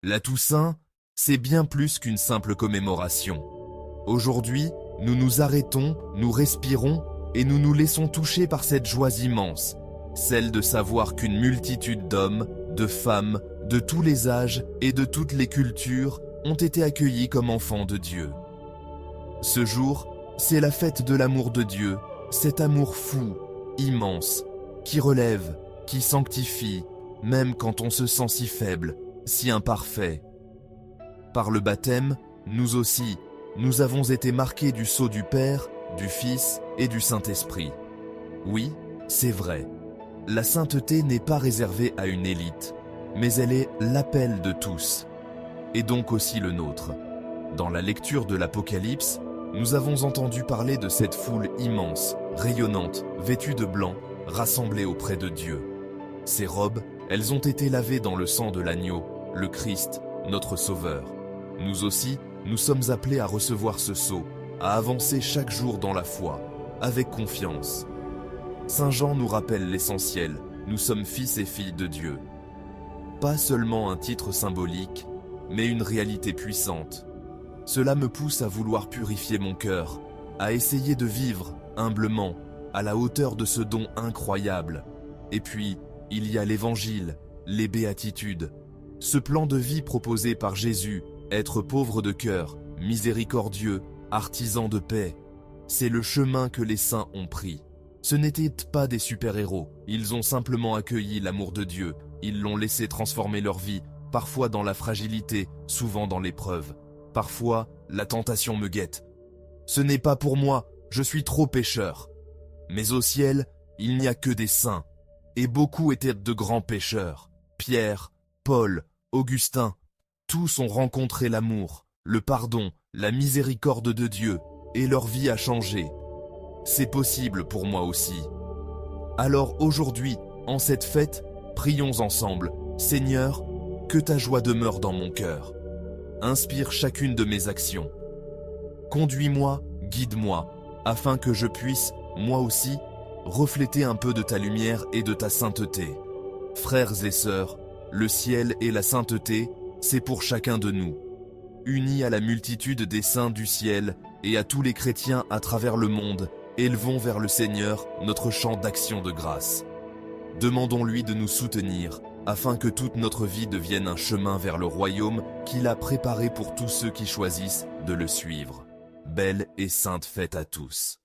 La Toussaint, c'est bien plus qu'une simple commémoration. Aujourd'hui, nous nous arrêtons, nous respirons et nous nous laissons toucher par cette joie immense, celle de savoir qu'une multitude d'hommes, de femmes, de tous les âges et de toutes les cultures ont été accueillis comme enfants de Dieu. Ce jour, c'est la fête de l'amour de Dieu, cet amour fou, immense, qui relève, qui sanctifie, même quand on se sent si faible, si imparfait. Par le baptême, nous aussi, nous avons été marqués du sceau du Père, du Fils et du Saint-Esprit. Oui, c'est vrai. La sainteté n'est pas réservée à une élite, mais elle est l'appel de tous, et donc aussi le nôtre. Dans la lecture de l'Apocalypse, nous avons entendu parler de cette foule immense, rayonnante, vêtue de blanc, rassemblée auprès de Dieu. Ces robes, elles ont été lavées dans le sang de l'agneau, le Christ, notre Sauveur. Nous aussi, nous sommes appelés à recevoir ce sceau, à avancer chaque jour dans la foi, avec confiance. Saint Jean nous rappelle l'essentiel, nous sommes fils et filles de Dieu. Pas seulement un titre symbolique, mais une réalité puissante. Cela me pousse à vouloir purifier mon cœur, à essayer de vivre, humblement, à la hauteur de ce don incroyable. Et puis, il y a l'Évangile, les béatitudes, ce plan de vie proposé par Jésus, être pauvre de cœur, miséricordieux, artisan de paix. C'est le chemin que les saints ont pris. Ce n'étaient pas des super-héros, ils ont simplement accueilli l'amour de Dieu, ils l'ont laissé transformer leur vie, parfois dans la fragilité, souvent dans l'épreuve. Parfois, la tentation me guette. Ce n'est pas pour moi, je suis trop pécheur. Mais au ciel, il n'y a que des saints, et beaucoup étaient de grands pécheurs. Pierre, Paul, Augustin, tous ont rencontré l'amour, le pardon, la miséricorde de Dieu, et leur vie a changé. C'est possible pour moi aussi. Alors aujourd'hui, en cette fête, prions ensemble. Seigneur, que ta joie demeure dans mon cœur. Inspire chacune de mes actions. Conduis-moi, guide-moi, afin que je puisse, moi aussi, refléter un peu de ta lumière et de ta sainteté. Frères et sœurs, le ciel et la sainteté, c'est pour chacun de nous. Unis à la multitude des saints du ciel et à tous les chrétiens à travers le monde, élevons vers le Seigneur notre chant d'action de grâce. Demandons-lui de nous soutenir, afin que toute notre vie devienne un chemin vers le royaume qu'il a préparé pour tous ceux qui choisissent de le suivre. Belle et sainte fête à tous.